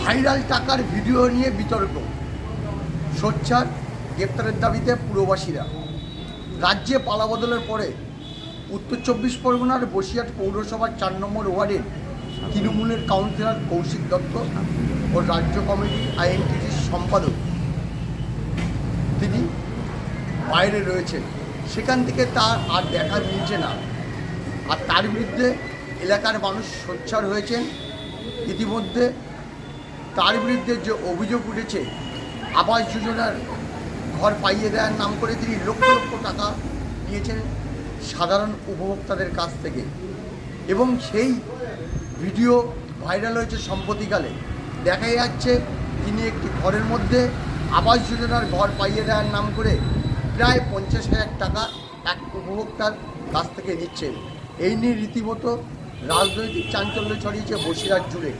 Viral টাকার video নিয়ে বিতর্ক, সোচ্চার গ্রেপ্তারের দাবিতে পুরবাসীরা। রাজ্যে পালাবদলের পরে উত্তর 24 পরগনার বসিরহাট পৌরসভার 4 নম্বর ওয়ার্ডের তৃণমূলের কাউন্সিলর কৌশিক দত্ত ও রাজ্য কমিটি আইএনটিটির সম্পাদক তিনি বাইরে রয়েছেন। সেখান থেকে তার আর দেখা মিলছে না। আর তার বিরুদ্ধে এলাকার মানুষ সোচ্চার হয়েছেন। ইতিমধ্যে তার বিরুদ্ধে যে অভিযোগ উঠেছে, আবাস যোজনার ঘর পাইয়ে দেওয়ার নাম করে তিনি লক্ষ লক্ষ টাকা নিয়েছেন সাধারণ উপভোক্তাদের কাছ থেকে, এবং সেই ভিডিও ভাইরাল হয়েছে সম্প্রতিকালে। দেখা যাচ্ছে তিনি একটি ঘরের মধ্যে আবাস যোজনার ঘর পাইয়ে দেওয়ার নাম করে প্রায় 50,000 টাকা এক উপভোক্তার কাছ থেকে নিচ্ছেন। এই নিয়ে রীতিমতো রাজনৈতিক চাঞ্চল্য ছড়িয়েছে বসিরহাট জুড়ে।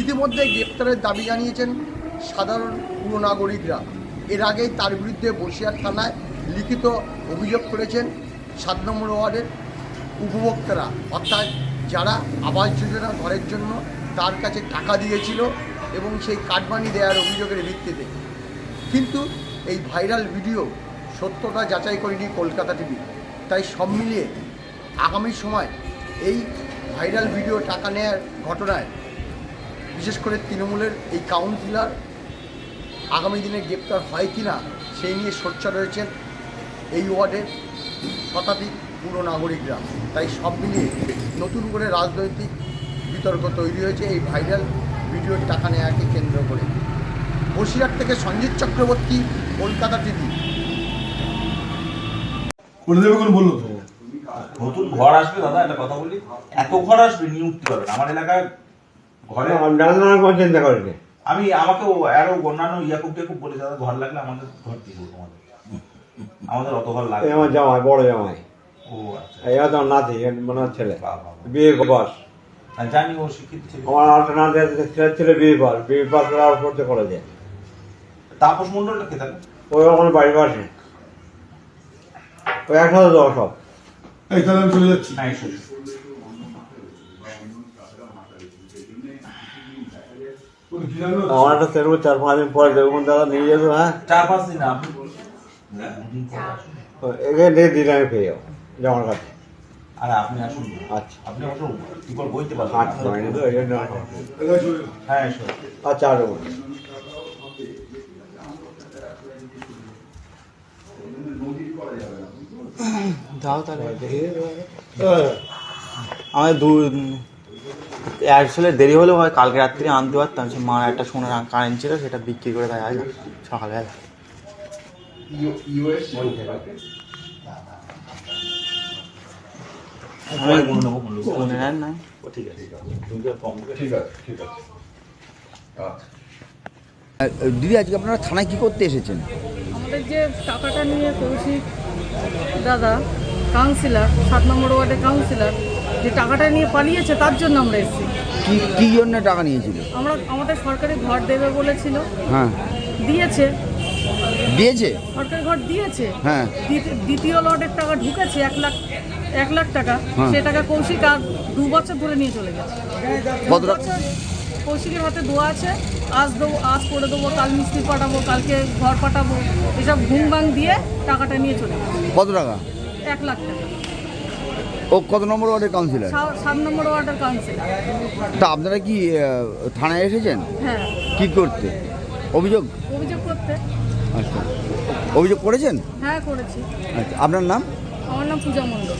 ইতিমধ্যে গ্রেপ্তারের দাবি জানিয়েছেন সাধারণ পুর নাগরিকরা। এর আগেই তার বিরুদ্ধে বসিরহাট থানায় লিখিত অভিযোগ করেছেন 7 নম্বর ওয়ার্ডের উপভোক্তারা, অর্থাৎ যারা আবাস যোজনা ঘরের জন্য তার কাছে টাকা দিয়েছিল এবং সেই কাটমানি দেওয়ার অভিযোগের ভিত্তিতে। কিন্তু এই ভাইরাল ভিডিও সত্যতা যাচাই করেনি কলকাতা টিভি। তাই সব মিলিয়ে আগামী সময় এই ভাইরাল ভিডিও টাকা নেওয়ার ঘটনায় বিশেষ করে তৃণমূলের এই কাউন্সিলর আগামী দিনে গ্রেপ্তার হয় কি না সেই নিয়ে সোচ্চার রয়েছেন এই ওয়ার্ডের শতাধিক পুর নাগরিকরা। তাই সব মিলিয়ে নতুন করে রাজনৈতিক বিতর্ক তৈরি হয়েছে এই ভাইরাল ভিডিওর টাকা নেওয়াকে কেন্দ্র করে। বসিরহাট থেকে সঞ্জিত চক্রবর্তী, কলকাতা টিভি। বললো তো নতুন ঘর আসবে দাদা, একটা কথা বলি, এত ঘর আসবে নিয়ে উঠতে পারবেন আমার এলাকায় ঘরে। চিন্তা করিনি আমি আমাকে আরো অন্যান্য ইয়াকুব টিয়াকুব বলে দাদা ঘর লাগলে আমাদের ঘর দিয়ে দেবো তোমাদের, আমাদের অত ঘর লাগবে। আমার জামাই, বড় জামাই। ও আচ্ছা, এরা তো নাতি, মানে ছেলে বিয়ের বয়স। জানি ও শিক্ষিত ছিল। আমার আরেকটা নাতি ছেলে বিয়ে পাস আর পড়তে কলেজে। তাপস মন্ডলটা কে থাকে? ওই আমার বাড়ির পাশে, ওই একসাথে যাওয়া সব। এই তাহলে আমি চলে যাচ্ছি। হ্যাঁ, এসো। আমার একটা তেরো 4-5 দিন পরে দেখুন দাদা নিয়ে যেত। হ্যাঁ, 4-5 দিন আপনি এখানে দিন আমি পেয়ে যাবো জামার কাছে। আরে আপনি আসুন। আচ্ছা, আপনি আসুন, কি করে বইতে পারবেন? আচ্ছা, এই জন্য হ্যাঁ, এসো। আচ্ছা, আরো যাও তাহলে আমাদের আসলে দেরি হলেও হয়, কালকে রাত্রি আনতে পারতাম। সে মার একটা সোনার কারেন্ট ছিল, সেটা বিক্রি করে দেয় আজ সকালবেলা। মনে নেন নাই? ঠিক আছে, দিদি, আজকে আপনারা থানায় কি করতে এসেছেন? আমাদের যে টাকাটা নিয়ে কৌশিক দাদা কাউন্সিলর, 7 নম্বর ওয়ার্ডের কাউন্সিলর, যে টাকাটা নিয়ে পালিয়েছে তার জন্য আমরা এসেছি। কি জন্য টাকা নিয়েছিল? আমাদের সরকারি ঘর দেবে বলেছিল। হ্যাঁ, দিয়েছে। সরকারি ঘর দিয়েছে। হ্যাঁ, দ্বিতীয় লটের টাকা ঢুকেছে 1 লাখ টাকা। হ্যাঁ। সে টাকা কৌশিক আর 2 বছর ধরে নিয়ে চলে গেছে। কত কৌশিকের হাতে দোয়া আছে, আজ দেবো, আজ করে দেবো, কাল মিস্ত্রি পাঠাবো, কালকে ঘর পাঠাবো, এসব ঘুম ভাঙ দিয়ে টাকাটা নিয়ে চলে গেছে। কত টাকা? 1 লাখ টাকা। ও কত নম্বর ওয়ার্ডের কাউন্সিলর? 7 নম্বর ওয়ার্ডের কাউন্সিলর। তা আপনারা কি থানায় এসেছেন? হ্যাঁ, কি করতে? অভিযোগ করতে। আচ্ছা, অভিযোগ করেছেন? হ্যাঁ, করেছি। আচ্ছা, আপনার নাম? আমার নাম পূজা মণ্ডল।